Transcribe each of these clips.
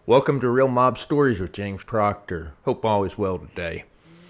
Welcome to Real Mob Stories with James Proctor. Hope all is well today.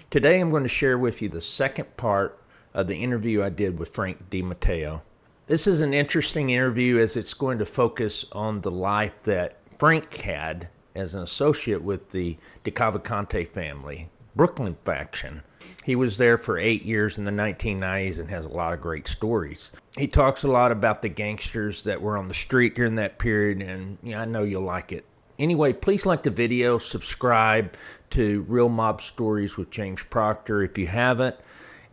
Today I'm going to share with you the second part of the interview I did with Frank DiMatteo. This is an interesting interview as it's going to focus on the life that Frank had as an associate with the Gigante family, Brooklyn faction. He was there for 8 years in the 1990s and has a lot of great stories. He talks a lot about the gangsters that were on the street during that period, and I know you'll like it. Anyway, please like the video, subscribe to Real Mob Stories with James Proctor if you haven't,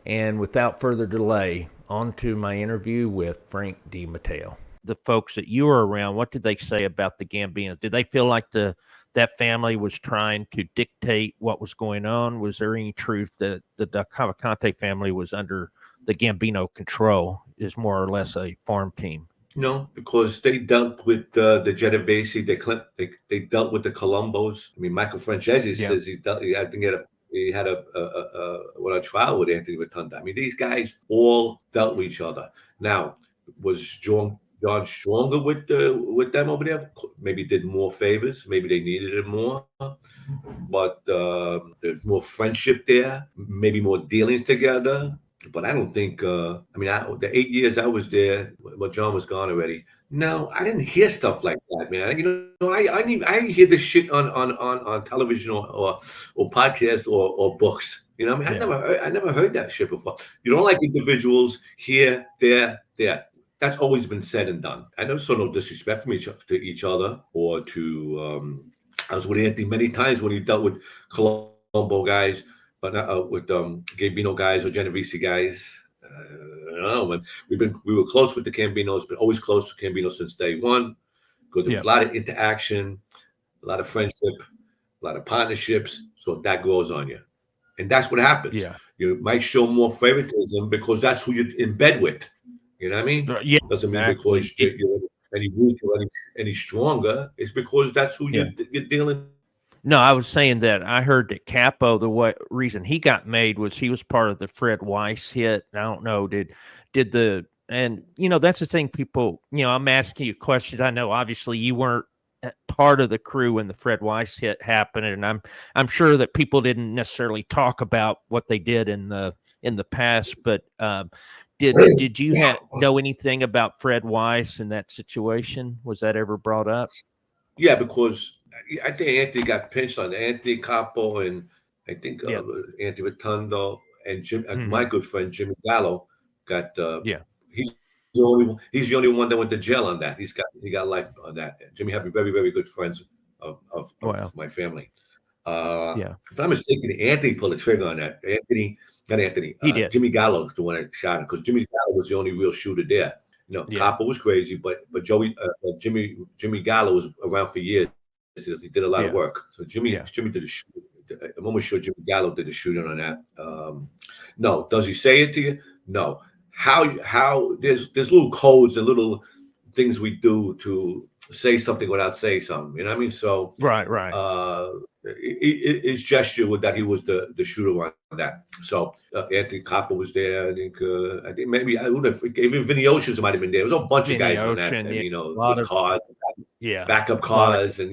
and without further delay, on to my interview with Frank DiMatteo. The folks that you were around, what did they say about the Gambinos? Did they feel like that family was trying to dictate what was going on? Was there any truth that the Cavalcante family was under the Gambino control, is more or less a farm team? No, because they dealt with the Genovese, they dealt with the Colombos. I mean, Michael Francesi says he had to get he had a trial with Anthony Rotunda. I mean, these guys all dealt with each other. Now, was John stronger with them over there? Maybe did more favors. Maybe they needed it more. But there's more friendship there. Maybe more dealings together. But I don't think. The 8 years I was there, well, John was gone already. No, I didn't hear stuff like that, man. I hear this shit on television or podcasts or books. I never heard that shit before. You don't like individuals here, there. That's always been said and done. I never saw no disrespect from to each other or to. I was with Anthony many times when he dealt with Colombo guys, but not with Gambino guys or Genovese guys. I don't know, man. We were close with the Gambinos, but always close to Gambino since day one, because there was a lot of interaction, a lot of friendship, a lot of partnerships. So that grows on you, and that's what happens. Yeah. You might show more favoritism because that's who you're in bed with. You know what I mean? Yeah. Doesn't mean because you're any weaker or any stronger. It's because that's who you're dealing. No, I was saying that I heard that Capo, reason he got made was he was part of the Fred Weiss hit. I don't know, and that's the thing, people, I'm asking you questions. I know obviously you weren't part of the crew when the Fred Weiss hit happened, and I'm sure that people didn't necessarily talk about what they did in the past, but did you know anything about Fred Weiss in that situation? Was that ever brought up? Yeah, because I think Anthony got pinched on Anthony Capo, and I think Anthony Rotundo and my good friend Jimmy Gallo got. He's he's the only one that went to jail on that. He got life on that. Jimmy had very very good friends of my family. If I'm mistaken, Anthony pulled the trigger on that. Not Anthony. He did. Jimmy Gallo is the one that shot him because Jimmy Gallo was the only real shooter there. Capo was crazy, but Jimmy Gallo was around for years. He did a lot of work. So Jimmy did I'm almost sure Jimmy Gallo did the shooting on that. No, does he say it to you? No. How there's little codes and little things we do to say something without saying something. You know what I mean? So right. His gesture with that he was the shooter on that. So Anthony Capo was there. I think maybe even Vinny Oceans might have been there. There was a bunch of guys on that. And, with cars, backup cars, and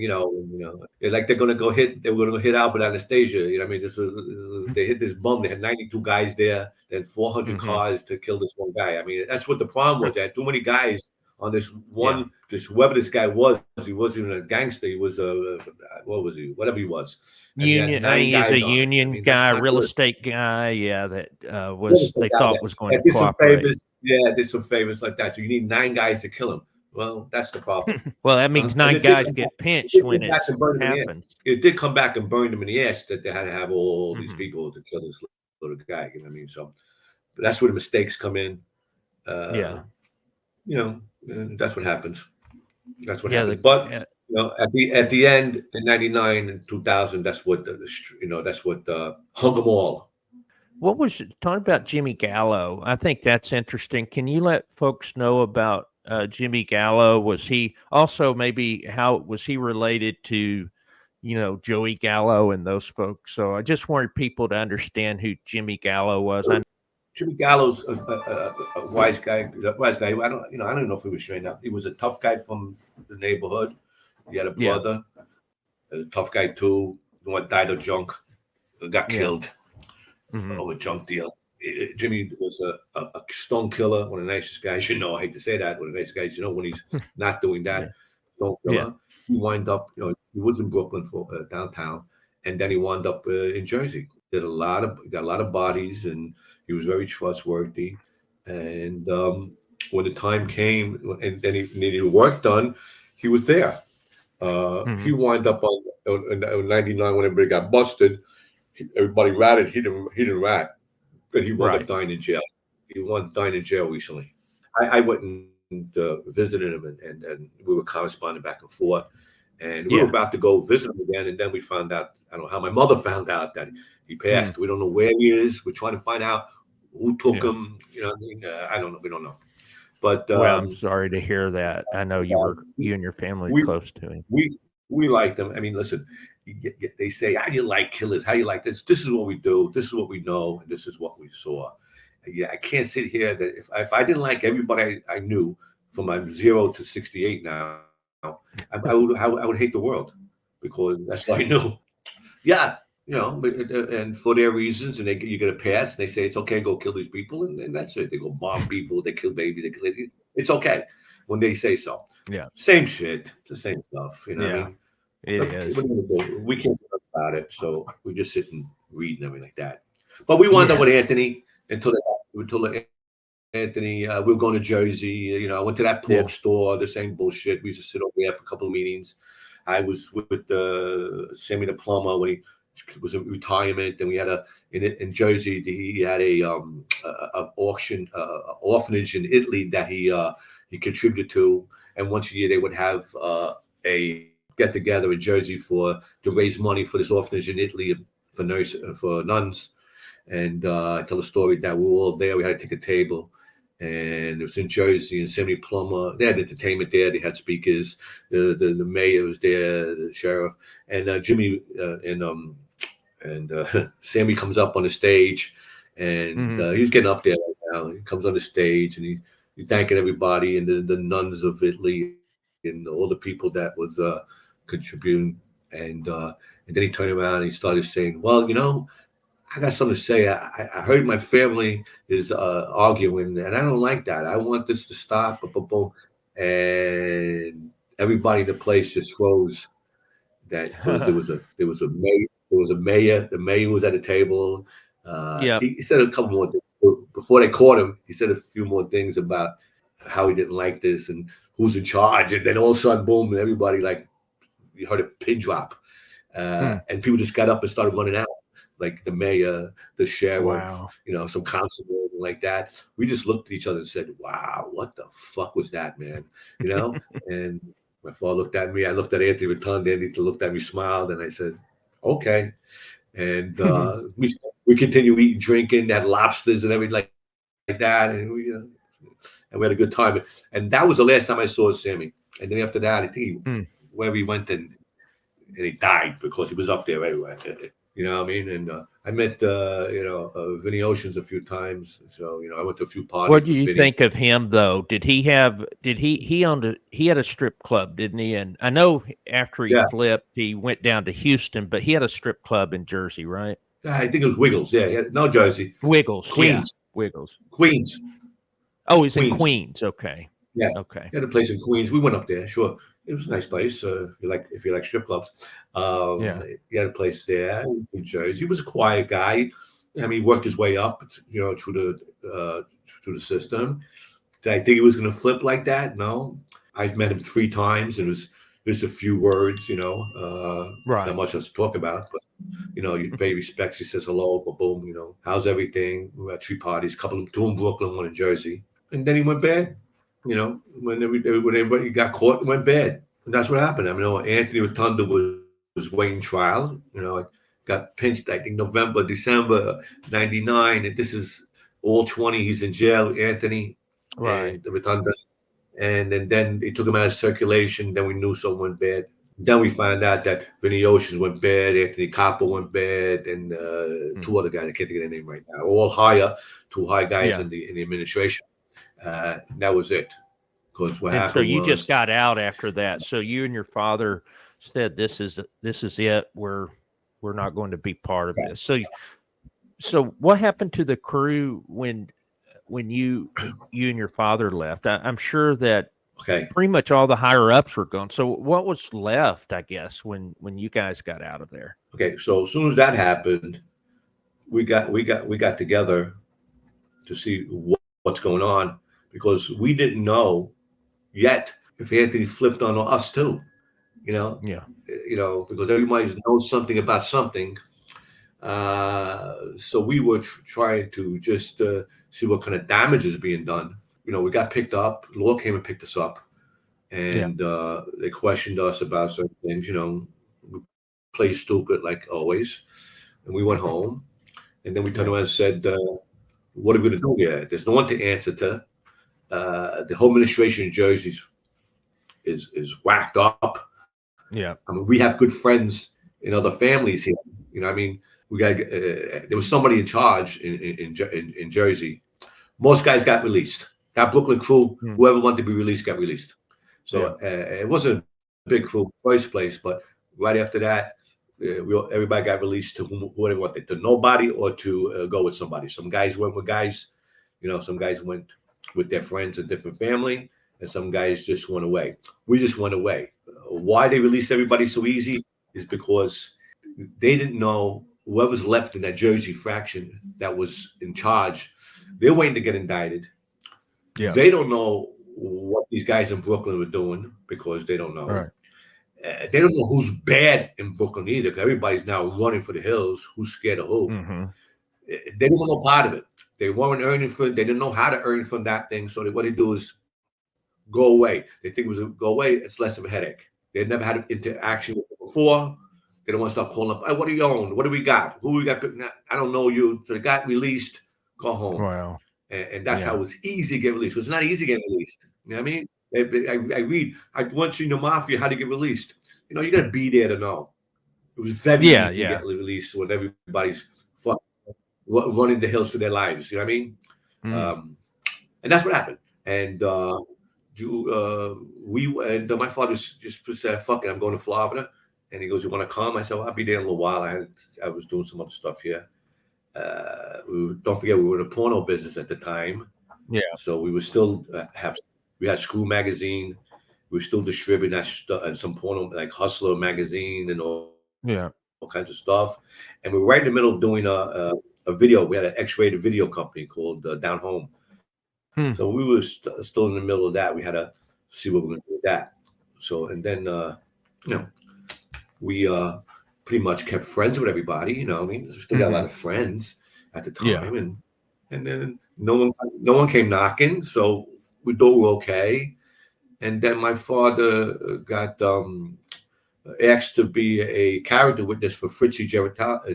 like they're gonna go hit. They were gonna hit Albert Anastasia. You know what I mean? They hit this bum. They had 92 guys there, then 400 cars to kill this one guy. I mean, that's what the problem was. They had too many guys on this one, whoever this guy was. He wasn't even a gangster. He was what was he? Whatever he was. Union. He's a union guy, real estate guy. Yeah, that was they thought was going to cooperate. Did some favors like that. So you need 9 guys to kill him. Well, that's the problem. Well, that means 9 guys get pinched when it happens. It did come back and burn them in the ass that they had to have all these people to kill this little guy. You know what I mean? So but that's where the mistakes come in. That's what happens. That's what happens. But at the end in '99 and 2000, that's what hung them all. What was talking about Jimmy Gallo? I think that's interesting. Can you let folks know about Jimmy Gallo? Was he also how was he related to Joey Gallo and those folks? So I just wanted people to understand who Jimmy Gallo was. Jimmy Gallo's a wise guy. I don't know if he was trained out. He was a tough guy from the neighborhood. He had a brother. a tough guy too. The one died of junk, got Yeah. killed over junk deal. Jimmy was a stone killer, one of the nicest guys. You know, I hate to say that, one of the nicest guys. You know, when he's not doing that, Yeah. stone killer. He wind up, you know, he was in Brooklyn for downtown, and then he wound up in Jersey. Got a lot of bodies, and he was very trustworthy. And when the time came, and then he needed work done, he was there. He wind up on 99 when everybody got busted. Everybody ratted. He didn't rat, but he wound up Right. dying in jail. He wound dying in jail recently. I went and visited him, and we were corresponding back and forth. And we were Yeah. about to go visit him again, and then we found out. I don't know how my mother found out that he passed. Mm. We don't know where he is. We're trying to find out who took Yeah. him. You know, what I mean, I don't know. We don't know. But Well, I'm sorry to hear that. I know you and your family we close to him. we like them. I mean, listen, they say, how do you like killers? How do you like this? This is what we do. This is what we know. And this is what we saw. Yeah, I can't sit here that if I didn't like everybody I knew from I'm 0 to 68 now, I would hate the world because that's all I knew. Yeah, you know, and for their reasons, and you get a pass, and they say it's okay, go kill these people, and that's it. They go bomb people, they kill babies, they kill. It's okay when they say so. Yeah. Same shit, it's the same stuff. You know what I Yeah. mean? It What is. are we gonna do? We can't do nothing about it, so we just sit and read and everything like that. But we wound up Yeah. with Anthony until Anthony. We were going to Jersey. You know, I went to that Yeah. pork store. The same bullshit. We used to sit over there for a couple of meetings. I was with Sammy the plumber when he was in retirement, and we had in Jersey. He had a auction orphanage in Italy that he contributed to, and once a year they would have a get together in Jersey to raise money for this orphanage in Italy for nuns. And I tell a story that we were all there. We had to take a table, and it was in Jersey. And Sammy Plummer, they had entertainment there. They had speakers. The mayor was there, the sheriff, and Jimmy and Sammy comes up on the stage, and he's getting up there right now. He comes on the stage, and he's thanking everybody and the nuns of Italy and all the people that was contributing. And then he turned around and he started saying, "Well, you know, I got something to say. I heard my family is arguing, and I don't like that. I want this to stop." Boom, boom, boom. And everybody in the place just froze. That because there was a mayor. The mayor was at the table. Yep. He said a couple more things before they caught him. He said a few more things about how he didn't like this and who's in charge. And then all of a sudden, boom! And everybody you heard a pin drop, and people just got up and started running out. Like the mayor, the sheriff, Wow. you know, some constable like that. We just looked at each other and said, "Wow, what the fuck was that, man?" You know. And my father looked at me. I looked at Anthony Rotunda. Anthony looked at me, smiled, and I said, "Okay." And we continued eating, drinking, had lobsters and everything like that, and we had a good time. And that was the last time I saw Sammy. And then after that, I think wherever he went and he died because he was up there anyway. You know what I mean? And I met Vinny Oceans a few times. So I went to a few parties What do with you Vinny. think of him though? He had a strip club, didn't he? And I know after he flipped, he went down to Houston, but he had a strip club in Jersey, right? I think it was Wiggles. Yeah, no Jersey. Wiggles. Queens. Yeah. Wiggles. Queens. Oh, he's in Queens. Okay. Yeah. Okay. He had a place in Queens. We went up there. Sure. It was a nice place. If you like strip clubs. Yeah. He had a place there in Jersey. He was a quiet guy. I mean, he worked his way up, through the system. Did I think he was going to flip like that? No. I've met him 3 times, and it was just a few words, Right. not much else to talk about. But, you pay respects. He says hello, boom, how's everything? We had 3 parties, two in Brooklyn, 1 in Jersey. And then he went bad. When everybody got caught, it went bad. And that's what happened. I mean, Anthony Rotunda was waiting trial. Got pinched, I think, November, December, 99. And this is all 20. He's in jail, Anthony. Right. And Rotunda. And then they took him out of circulation. Then we knew something went bad. Then we found out that Vinny Oceans went bad, Anthony Copper went bad, and 2 other guys. I can't think of their name right now. All 2 high guys in the administration. That was it. Because what happened so you just got out after that. So you and your father said, "This is it. We're not going to be part of this." So what happened to the crew when you and your father left? I'm sure that Okay. pretty much all the higher ups were gone. So what was left, I guess, when you guys got out of there? Okay. So as soon as that happened, we got together to see what's going on, because we didn't know yet if Anthony flipped on us too. You know, Yeah. because everybody knows something about something. So we were trying to just see what kind of damage is being done. We got picked up. Law came and picked us up, Yeah. and they questioned us about certain things. We played stupid like always, and we went home. And then we turned Yeah. around and said, "What are we going to do here? There's no one to answer to. The whole administration in Jersey is whacked up. Yeah. I mean, we have good friends in other families here. I mean, we got there was somebody in charge in Jersey. Most guys got released. That Brooklyn crew, Mm. whoever wanted to be released, got released. Yeah. So it wasn't a big crew in the first place, but right after that, everybody got released to whoever wanted, to nobody or to go with somebody. Some guys went with guys, some guys went with their friends and different family, and some guys just went away. We just went away. Why they released everybody so easy is because they didn't know whoever's left in that Jersey fraction that was in charge. They're waiting to get indicted. Yeah. They don't know what these guys in Brooklyn were doing because they don't know. Right. They don't know who's bad in Brooklyn either, because everybody's now running for the hills. Who's scared of who? Mm-hmm. They didn't want no part of it. They weren't earning for it. They didn't know how to earn from that thing. So what they do is go away. They think it was a go away. It's less of a headache. They'd never had an interaction with it before. They don't want to start calling up. Hey, what do you own? What do we got? Who we got? I don't know you. So they got released. Go home. Wow. And that's how it was easy to get released. It's not easy to get released. You know what I mean? I once in the mafia how to get released. You got to be there to know. It was very easy to get released when everybody's running the hills for their lives. You know what I mean? Mm. And that's what happened. And my father just said, "Fuck it, I'm going to Florida." And he goes, "You want to come?" I said, "Well, I'll be there in a little while." I was doing some other stuff here. Don't forget, we were in the porno business at the time. Yeah. So we were still we had Screw magazine. We were still distributing that stuff and some porno, like Hustler magazine and all kinds of stuff. And we were right in the middle of doing a video. We had an X-rated video company called Down Home. So we were still in the middle of that. We had to see what we're going to do with that. So, and then, we pretty much kept friends with everybody. I mean, we still got a lot of friends at the time. And then no one came knocking. So we thought we were okay. And then my father got asked to be a character witness for Fritzy Giovanello.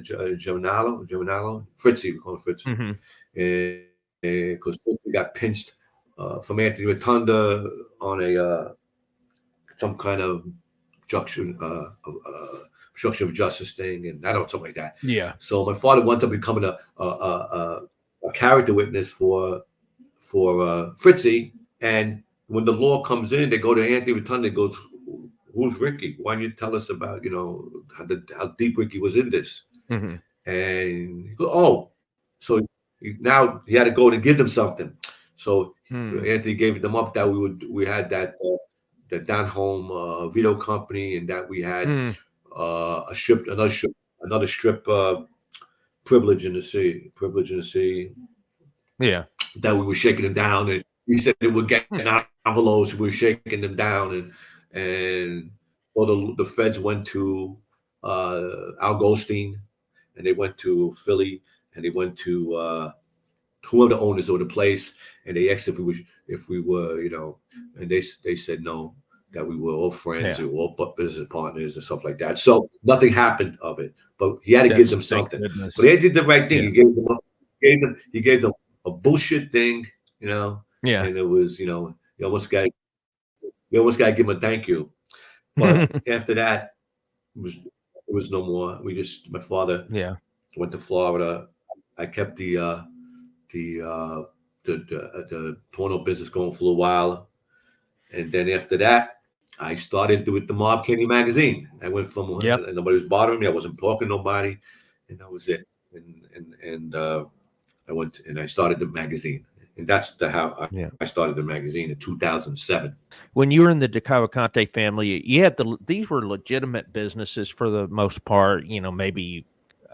Fritzy, we call him Fritzy. Because Fritzy got pinched from Anthony Rotunda on a some kind of obstruction of justice thing, and I don't know, something like that. Yeah. So my father wound up becoming a character witness for Fritzy, and when the law comes in, they go to Anthony Rotunda and goes, "Who's Ricky? Why don't you tell us about how deep Ricky was in this?" Mm-hmm. And he goes, "Oh, so now he had to go and give them something." So Anthony gave them up that we had that Down Home video company, and that we had another strip privilege in the sea. Yeah. That we were shaking them down, and he said they were getting envelopes. We were shaking them down, and all the feds went to Al Goldstein, and they went to Philly, and they went to whoever the owners of the place, and they asked if we were, and they said no, that we were all friends, we were all business partners and stuff like that. So nothing happened of it, but he had to give them something. Goodness. But they did the right thing. Yeah. He gave them a bullshit thing, Yeah. and it was, you almost got to give him a thank you. But after that, it was no more. My father went to Florida. I kept the porno business going for a while, and then after that, I started with the Mob Candy magazine. I went from Yep. nobody was bothering me. I wasn't blocking nobody, and that was it. And I went and I started the magazine, and that's how Yeah. I started the magazine in 2007. When you were in the Cavalcante family, you had these were legitimate businesses for the most part. Maybe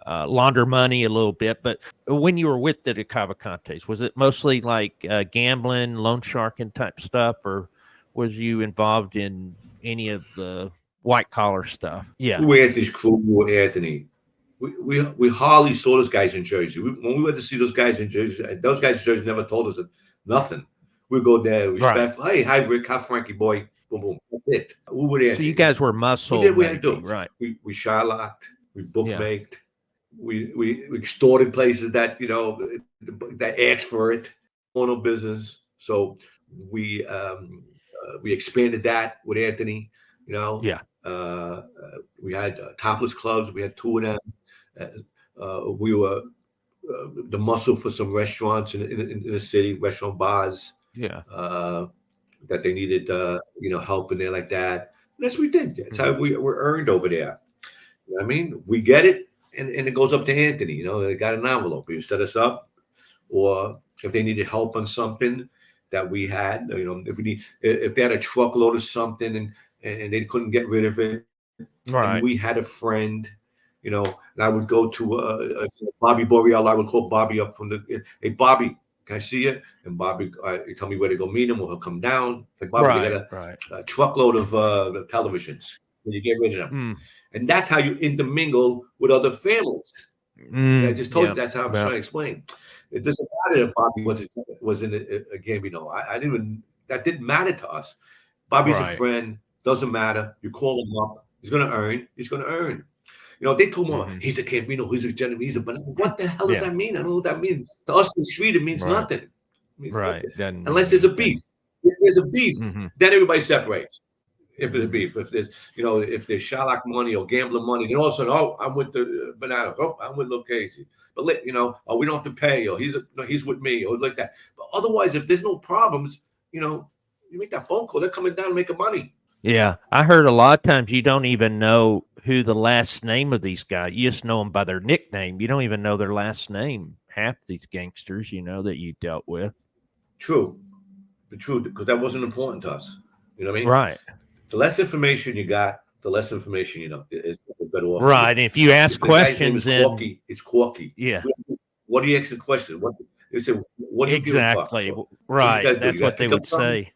launder money a little bit, but when you were with the Cavalcantes, was it mostly like gambling, loan sharking type stuff, or was you involved in any of the white collar stuff? Yeah. We were at this crew, we were Anthony. We hardly saw those guys in Jersey. When we went to see those guys in Jersey, those guys in Jersey never told us nothing. We go there, respectful. Right. Hey, hi Rick, hi Frankie boy, boom boom. That's it. We were there. So you guys were muscle. We did what we had to do. Right. We Shylocked, we bookmaked, we extorted places that that asked for it. No business. So we expanded that with Anthony. Yeah. We had topless clubs. We had two of them. We were the muscle for some restaurants in the city, restaurant bars. Yeah. That they needed, help in there like that. And that's what we did. That's how we were earned over there. You know what I mean? We get it, and it goes up to Anthony. They got an envelope. You set us up, or if they needed help on something that we had, if they had a truckload of something and they couldn't get rid of it, right. And we had a friend, and I would go to Bobby Boreal. I would call Bobby up from hey, Bobby, can I see you? And Bobby, you tell me where to go meet him, or he'll come down. Like, Bobby, you got a truckload of televisions. When you get rid of them. And that's how you intermingle with other families. I just told you that's how I'm trying to explain. It doesn't matter if Bobby was in a game, I didn't even, that didn't matter to us. Bobby's a friend, doesn't matter. You call him up, he's going to earn. They told me, he's a Campino, he's a Genevieve, he's a banana. What the hell does that mean? I don't know what that means. To us in the street, it means nothing. It means nothing. Unless there's a beef. If there's a beef, then everybody separates. If there's beef, if there's Shylock money or gambling money, then all of a sudden, I'm with the banana. I'm with Lil Casey. But we don't have to pay, or he's with me, or like that. But otherwise, if there's no problems, you make that phone call. They're coming down and making money. Yeah, I heard a lot of times you don't even know who the last name of these guys. You just know them by their nickname. You don't even know their last name. Half these gangsters, that you dealt with. True, the truth, because that wasn't important to us. You know what I mean? Right. The less information you got, the less information is better off. Right. And if you ask questions, then it's Corky. Yeah. What do you ask the question? They say, what do you exactly. give a fuck? Right. That's what they would say.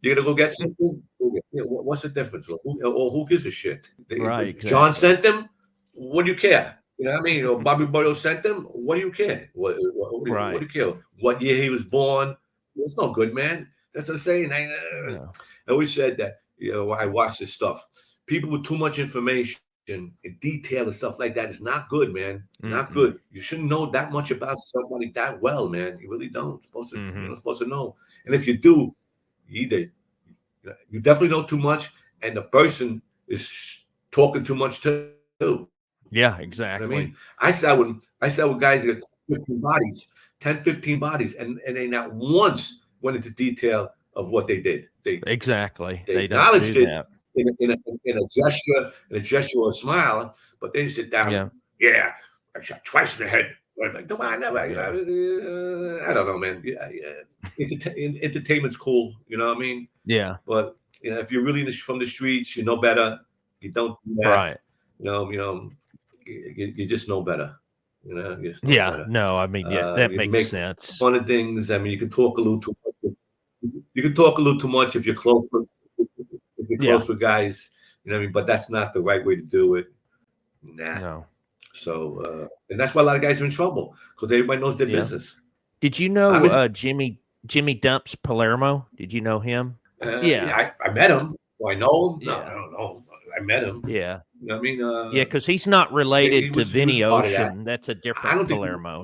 You gotta go get something. What's the difference? Or who gives a shit? Right. Exactly. John sent them. What do you care? You know what I mean? Bobby Boyle sent them. What do you care? What do you care? What year he was born? It's no good, man. That's what I'm saying. I always said that. I watch this stuff. People with too much information and detail and stuff like that is not good, man. Not good. You shouldn't know that much about somebody that well, man. You really don't. You're not supposed to know. And if you do, you definitely know too much, and the person is talking too much too. Yeah, exactly. You know what I mean, I sat with guys that got 15 bodies, and they not once went into detail of what they did. They acknowledged it in a gesture or a smile, but they sit down. Yeah, I shot twice in the head. Like, no, I never. I don't know, man. Entertainment's cool. You know what I mean? Yeah. But if you're really from the streets, you know better. You don't do that. Right. You just know better. Better. No, I mean, that makes sense. Fun of things. I mean, you can talk a little too much. You can talk a little too much if you're close with guys. You know what I mean? But that's not the right way to do it. Nah. No. So, and that's why a lot of guys are in trouble, because everybody knows their business. Did you know Jimmy Dumps Palermo? Did you know him? I met him. Do I know him? No, I don't know. I met him. Yeah. You know what I mean? Because he's not related to Vinny Ocean. That's a different Palermo.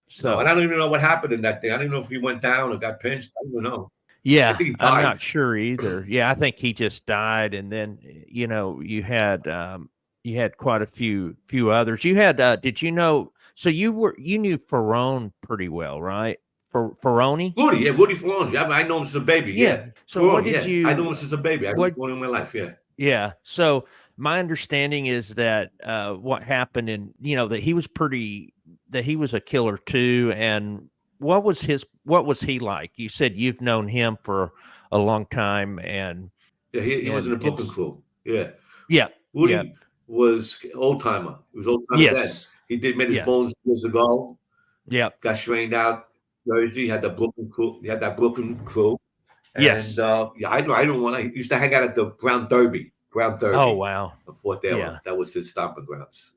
So, no, and I don't even know what happened in that thing. I don't even know if he went down or got pinched. I don't know. Yeah, I'm not sure either. Yeah, I think he just died, and then you had quite a few others. You had did you know? So you knew Ferrone pretty well, right? Ferroni? Rudy, yeah, Rudy Ferroni. I know him since a baby. Yeah. Yeah, So what Ferroni. did Yeah, I you knew him since a baby. I knew what Ferroni in my life. Yeah. Yeah. So my understanding is that what happened in, that he was a killer too. And what was he like? You said you've known him for a long time, Yeah, he was in and the Brooklyn crew. Yeah. yeah, yeah, Woody was old timer. He was old timer then. yes, He made his yes, bones years ago. yeah, Got strained out. Jersey had the Brooklyn crew. He had that Brooklyn crew. And yes. yeah, I don't want to. He used to hang out at the Brown Derby. Brown Oh Derby wow. on Fort Taylor. Yeah. That was his stomping grounds.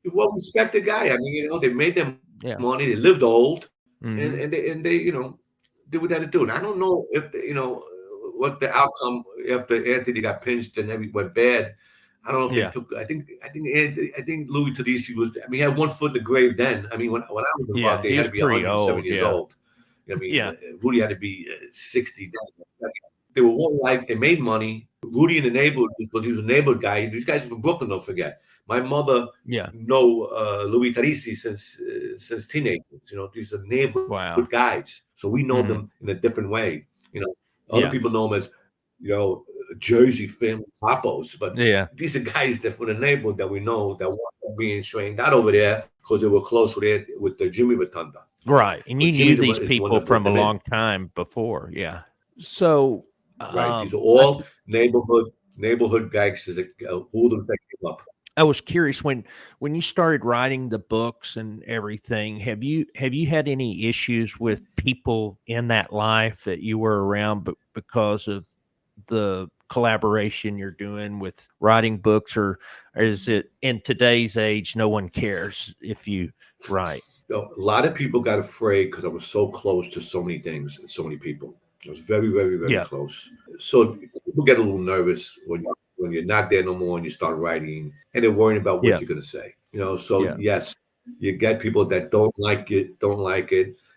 He was a well-respected guy. I mean, they made them Yeah. money. They lived old, and Hmm. they did what they had to do. And I don't know if what the outcome after Anthony got pinched and everything went bad. I don't know if they Yeah. took. I think Louis Tedeschi was. I mean, he had one foot in the grave then. I mean, when I was Yeah. involved, they He had was to be pretty 107 old. years Yeah. old. I mean, Yeah. Rudy had to be 60 then. They were all like, they made money. Rudy in the neighborhood, because he was a neighborhood guy. These guys are from Brooklyn, don't forget. My mother Yeah. know Louis Tedeschi since teenagers. These are Wow. neighborhood guys. So we know Hmm. them in a different way. Other Yeah. people know them as, Jersey family topos, but Yeah. these are guys that from the neighborhood that we know that were being strained out over there because they were close with the Jimmy Rotunda. Right. And you Because knew Jimmy these is the one people that brought from a them in. long time before. Yeah. So, Right. These are I all neighborhood gangsters that hooligans that came up. I was curious when you started writing the books and everything, have you had any issues with people in that life that you were around, but because of the collaboration you're doing with writing books, or is it in today's age no one cares if you write? A lot of people got afraid because I was so close to so many things and so many people. I was very, very, very Yeah. close. So people get a little nervous when you're not there no more and you start writing and they're worrying about what Yeah. you're going to say. So Yeah. yes, you get people that don't like it,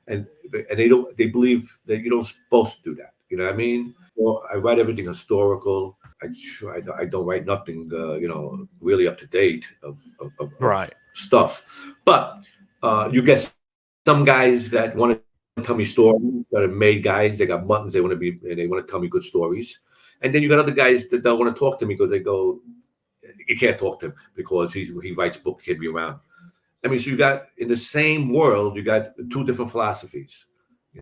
and they believe that you don't supposed to do that. You know what I mean? Well, I write everything historical. I don't write nothing, really up to date of Right. stuff. But you get some guys that want to tell me stories that are made guys. They got buttons. They want to tell me good stories. And then you got other guys that don't want to talk to me because they go, you can't talk to him because he writes books, he can't be around. I mean, so you got in the same world, you got two different philosophies.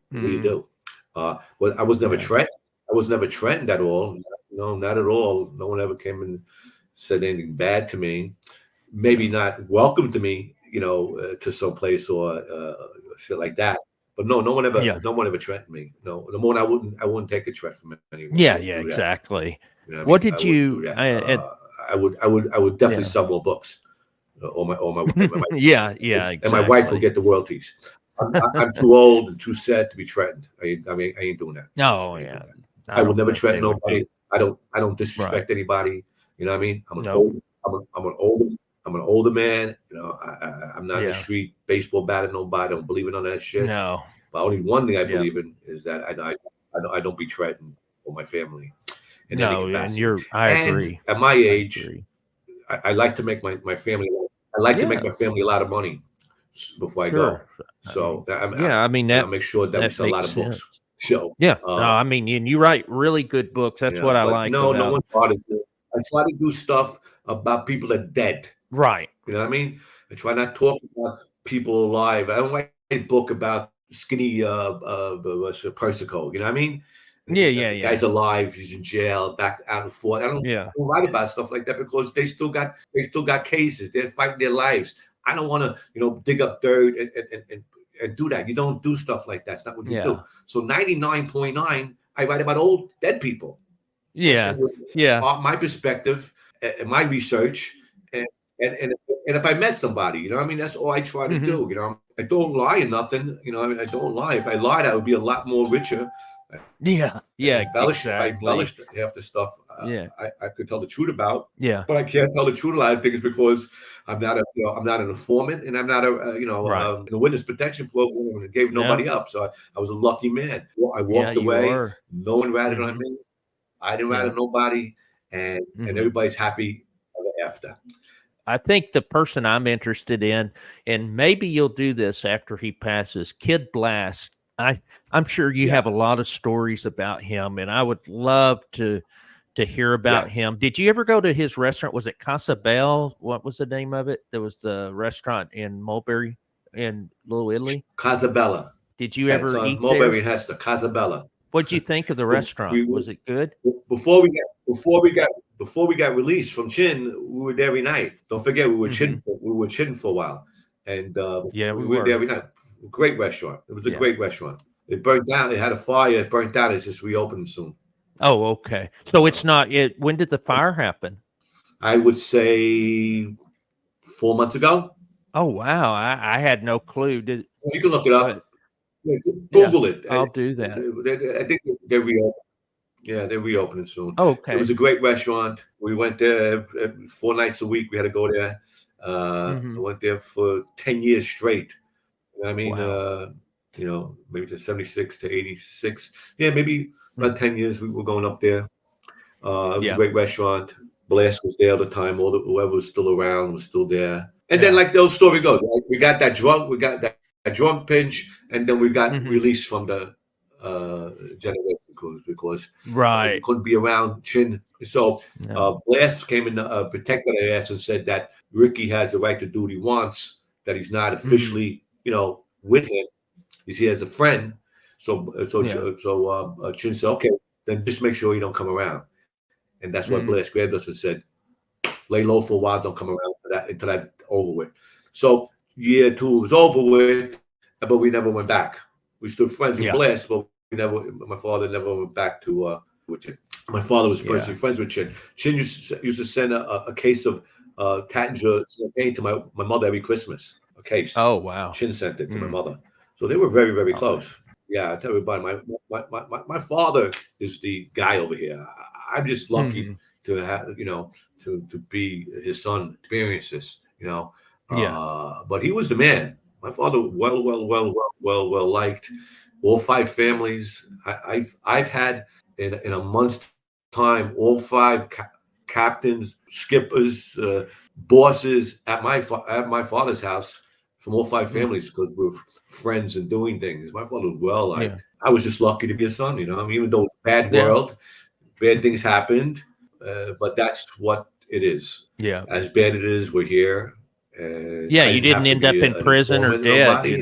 What do you Mm, do? Well, I was never yeah. threatened. I was never threatened at all. No, not at all. No one ever came and said anything bad to me. Maybe not welcome to me, to some place or shit like that. But no, Yeah. no one ever threatened me. No, I wouldn't take a threat from anyone. I Yeah. wouldn't Yeah. do that. Exactly. You know what I What mean? I did wouldn't do you? that. I would definitely Yeah. sell more books, Yeah. Yeah. and my wife will Exactly. get the royalties. I'm too old and too sad to be threatened. I ain't doing that. Oh I ain't doing yeah. that. I I would don't never think they threaten would be. nobody. I don't Right. disrespect anybody. You know what I mean? Nope. I'm an older man. I'm not in the Yeah. street baseball batting nobody. I don't believe in none of that shit. No. But only one thing I Yeah. believe in is that I don't be threatened or my family in any No. And capacity. I And agree. at my I age, agree. I like to make my family. I like to make Yeah. my family a lot of money before I Sure. go. I So mean, yeah. I mean I'll make sure that we that sell a lot makes of books. sense. So Yeah. No. I mean, and you write really good books. That's yeah, what I but like no about. one thought it. I try to do stuff about people that are dead. Right. You know what I mean? I try not to talk about people alive. I don't write a book about skinny Persico. You know what I mean? Yeah. Yeah. The Yeah. guy's alive. He's in jail, back out and forth. Yeah. I don't write about stuff like that because they still got cases. They're fighting their lives. I don't want to dig up dirt and do that. You don't do stuff like that. That's not what you Yeah. do. So 99.9, I write about old dead people Yeah. and with Yeah. my perspective and my research, and, and if I met somebody, I mean, that's all I try to Hmm. do. I don't lie in nothing. I mean, I don't lie. If I lied, I would be a lot more richer. Yeah. Yeah. If I Exactly. embellished half the stuff, Yeah. I could tell the truth about. Yeah. But I can't tell the truth a lot of things because I'm not an informant, and I'm not Right. in the witness protection program and gave No. nobody up. So I was a lucky man. Well, I Yeah. walked You away. are. No one ratted on Hmm. me. I didn't rat Yeah. at nobody, and Hmm. everybody's happy ever after. I think the person I'm interested in, and maybe you'll do this after he passes, Kid Blast. I'm sure you have a Yeah, lot of stories about him, and I would love to hear about yeah. him. Did you ever go to his restaurant? Was it Casa Bell? What was the name of it? There was the restaurant in Mulberry in Little Italy. Casabella. Did you Yeah, it's ever on eat there? Mulberry and Hester. Casabella. What'd you think of the restaurant? we, Was it good? before we got before we got released from Chin, we were there every night. Don't forget, Hmm. We were Chin for a while, and Yeah, we we were there were. every night. Great restaurant. It was a Yeah. great restaurant. It burnt down. It had a fire. It burnt down. It's just reopened soon. Oh, okay. So it's Uh, not it. When did the fire happen? I would say 4 months ago. Oh, wow. I had no clue. Did You can look it up. but Yeah, yeah, Google it. I'll do that. I think they're reopening. Yeah, they're reopening soon. Oh, It was okay. a great restaurant. We went there 4 nights a week. We had to go there. I Hmm. went there for 10 years straight. You know what I mean, Wow. maybe to 76 to 86. Yeah, maybe about Mm. 10 years we were going up there. It was a Yeah. great restaurant. Blast was there all the time. Whoever was still around was still there. And then, Yeah. like the old story goes, right? We got that drunk pinch, and then we got Hmm. released from the generation because we Right. couldn't be around Chin. So No. Blast came in, protected our ass, and said that Ricky has the right to do what he wants. That he's not Hmm. officially, with him. He's here as a friend. Yeah. Chin said, okay, then just make sure you don't come around. And that's why Mm. Blast grabbed us and said, lay low for a while, don't come around until that over with. So year two was over with, but we never went back. We still friends with Yeah. Blast, but my father never went back to with Chin. My father was Yeah. personally friends with Chin. Chin used to send a case of Tattinger champagne to my mother every Christmas. A case. Oh, wow. Chin sent it to my Mm. mother. So they were very, very Okay. close. Yeah, I tell everybody, my father is the guy over here. I'm just lucky Hmm. to have, to be his son, experience this, Yeah. But he was the man. My father, well liked. All five families. I've had in a month's time all five captains, skippers, bosses at my father's house from all five Mm. families because we're friends and doing things. My father was well Yeah. liked. I was just lucky to be a son. I mean, even though it's a bad Yeah. world, bad things happened, but that's what it is. Yeah. As bad as it is, we're here, and Yeah. I You didn't didn't have to end up be in an prison or informant of dead, nobody,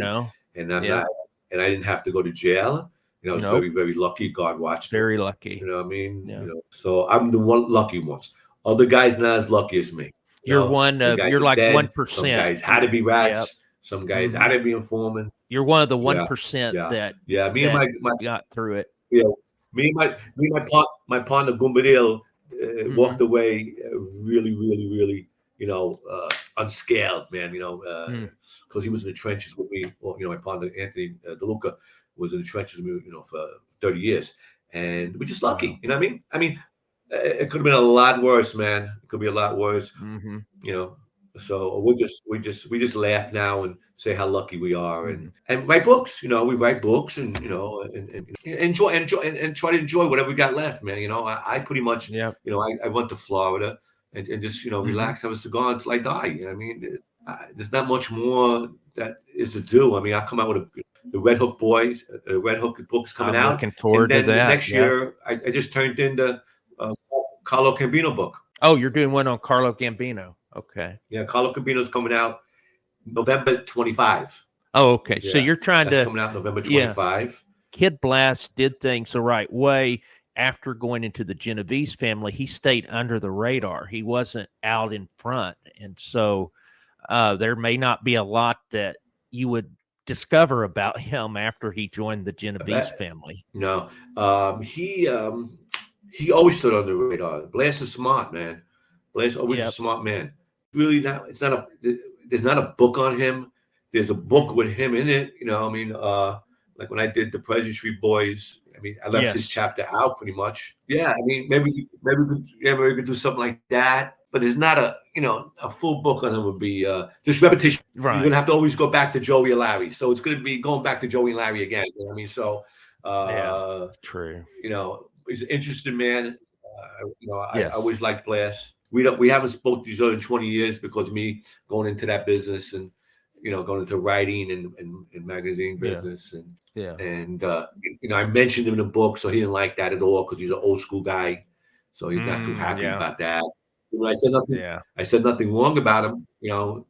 and I'm Yeah. not, and I didn't have to go to jail. I was very, Nope. very lucky. God watched me. Very You lucky. know what I mean? Yeah. So I'm the one lucky ones. Other guys not as lucky as me. You're one The of guys you're are like dead. Some 1%. guys had to be Yep. rats. Some guys had Hmm. to be informants. You're one of the Yeah, 1% yeah, that yeah. Me and that my got through it. yeah, my partner Gumbadil Hmm. walked away really, really, really, unscaled, man. Mm. Because he was in the trenches with me. Well, my partner Anthony DeLuca was in the trenches with me, for 30 years, and we're just lucky. Wow. You know what I mean? It could have been a lot worse, man. It could be a lot worse. Hmm. You know. So we just laugh now and say how lucky we are, Hmm. and write books. We write books, and and enjoy and try to enjoy whatever we got left, man. I pretty much, Yep. I went to Florida and just Hmm. relax, have a cigar until I die. You know what I mean, there's not much more that is to do. I mean, I come out with the Red Hook Boys, Red Hook books coming I'm out, looking and forward to then the that. next Yep. year I just turned in the uh, Carlo Cambino book. Oh, you're doing one on Carlo Gambino. Okay. Yeah, Carlo Cambino's coming out November 25. Oh, okay. So Yeah, you're trying that's to, coming out November yeah. 25. Kid Blast did things the right way. After going into the Genovese family, he stayed under the radar. He wasn't out in front. And so there may not be a lot that you would discover about him after he joined the Genovese That, family. no, he always stood on the radar. Blast is smart, man. Blast always a Yep. smart man. Really, not. It's not a. There's not a book on him. There's a book Hmm. with him in it. I mean, like when I did the President Street Boys. I mean, I left his Yes. chapter out pretty much. Yeah, I mean, maybe we could do something like that. But there's not a full book on him would be just repetition. You're Right. gonna have to always go back to Joey or Larry. So it's gonna be going back to Joey and Larry again. You know what I mean? So Yeah. uh, True. he's an interesting man. I Yes. always liked Blast. We haven't spoke to each other in 20 years because of me going into that business, and going into writing and magazine Yeah. business. Yeah. And I mentioned him in the book, so he didn't like that at all because he's an old school guy. So he's not too happy Yeah. about that. I said nothing. Yeah. I said nothing wrong about him, No.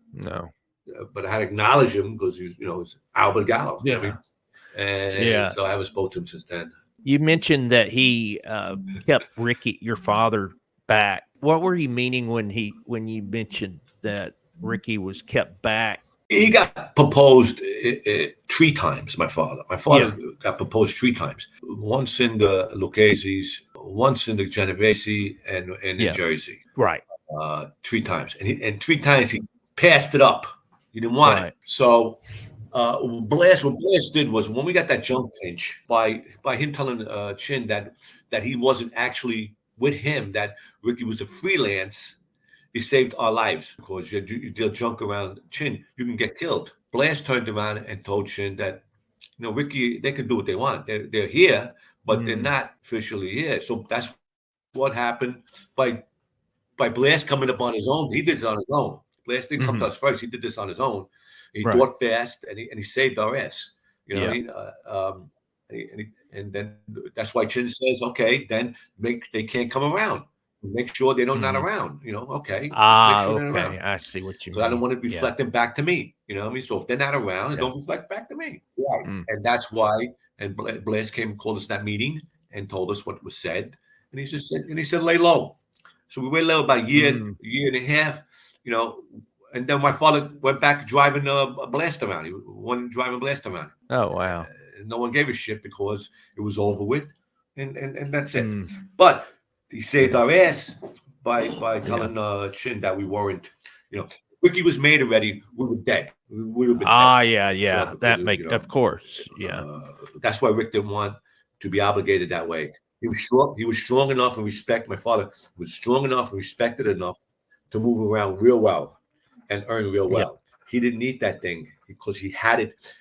but I had to acknowledge him because he's Albert Gallo. You know what I Yeah. mean? And Yeah. so I haven't spoken to him since then. You mentioned that he kept Ricky, your father, back. What were you meaning when you mentioned that Ricky was kept back? He got proposed 3 times. My father got proposed 3 times. Once in the Lucchese's, once in the Genovese, and in Jersey. Right. 3 times, and 3 times he passed it up. He didn't want it. So what Blast did was, when we got that junk pinch, by him telling Chin that he wasn't actually with him, that Ricky was a freelance, he saved our lives, because you deal junk around Chin, you can get killed. Blast turned around and told Chin that, Ricky, they can do what they want. They're here, but they're not officially here. So that's what happened by Blast coming up on his own. He did it on his own. Blast didn't come to us first. He did this on his own. He thought fast, and he saved our ass. You know, and then that's why Chin says, okay, then they can't come around. Make sure they're not around. Okay. Make sure they're around. I see what you mean. So I don't want it reflecting back to me. You know what I mean? So if they're not around, it don't reflect back to me. Right. And that's why. And Blast called us that meeting and told us what was said. And he said, lay low. So we waited about a year and a half, and then my father went back driving a Blast around. He went driving Blast around. Oh, wow. No one gave a shit because it was over with, and that's it. But he saved our ass by telling Chin that we weren't, Ricky was made already. We were dead. We would have been dead. Yeah. That of course. Yeah. That's why Rick didn't want to be obligated that way. He was strong enough and respect. My father was strong enough and respected enough to move around real well and earn real well. He didn't need that thing because he had it,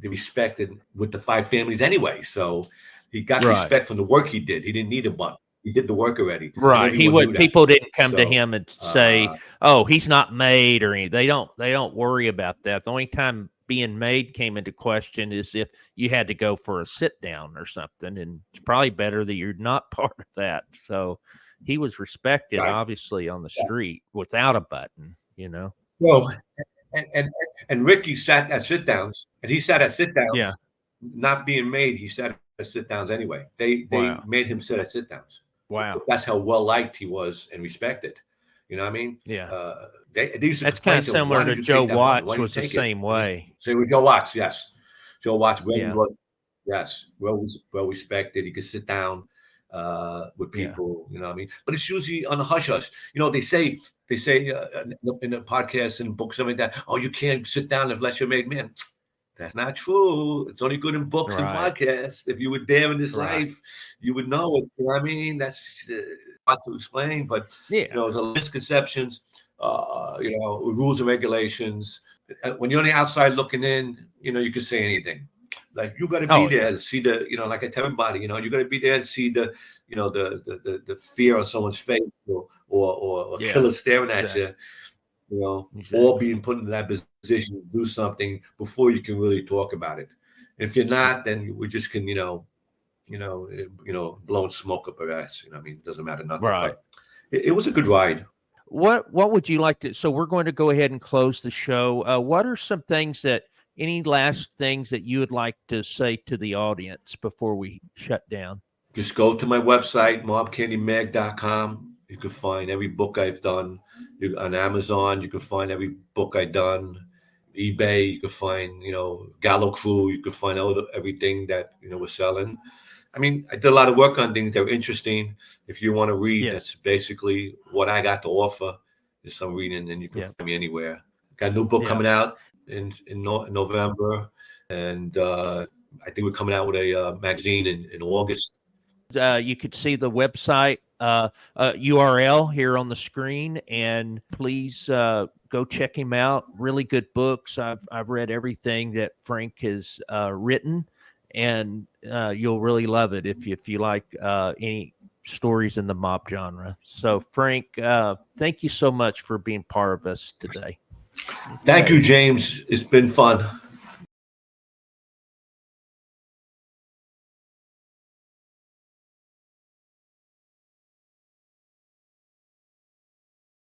the respect with the 5 families anyway. So he got respect from the work he did. He didn't need a buck. He did the work already. Right. People didn't come to him and say, "Oh, he's not made," or anything. They don't worry about that. The only time being made came into question is if you had to go for a sit down or something, and it's probably better that you're not part of that. So he was respected, obviously, on the street without a button. Well, and Ricky sat at sit downs, and he sat at sit downs, not being made. He sat at sit downs anyway. They made him sit at sit downs. Wow, that's how well liked he was and respected. You know what I mean? Yeah. They used to That's kind of similar to Joe Watts was the same way. Same with Joe Watts, yes. Joe Watts, he was, yes, well respected. He could sit down with people, you know what I mean? But it's usually on the hush hush. They say in the podcast and books, something like that, oh, you can't sit down unless you're made man. That's not true. It's only good in books and podcasts. If you were there in this life, you would know it. You know what I mean? That's hard to explain, but there's a misconceptions, rules and regulations. When you're on the outside looking in, you can say anything. Like, you got to be there to see the, like I tell everybody, you got to be there and see the, the fear on someone's face or a killer staring at you. Or being put in that position to do something before you can really talk about it. If you're not, then we just can, blowing smoke up our ass. I mean, it doesn't matter nothing. Right. But it was a good ride. What would you like to? So we're going to go ahead and close the show. What are some things any last things that you would like to say to the audience before we shut down? Just go to my website, mobcandymag.com. You can find every book I've done. On Amazon, you can find every book I've done. eBay, you can find, Gallo Crew. You can find everything that, we're selling. I mean, I did a lot of work on things that were interesting. If you want to read, that's basically what I got to offer. Is some reading, and you can find me anywhere. Got a new book coming out in November, and I think we're coming out with a magazine in August. You could see the website URL here on the screen, and please go check him out. Really good books. I've read everything that Frank has written, and you'll really love it if you like any stories in the mob genre. So, Frank, thank you so much for being part of us today. Thank you, James. It's been fun.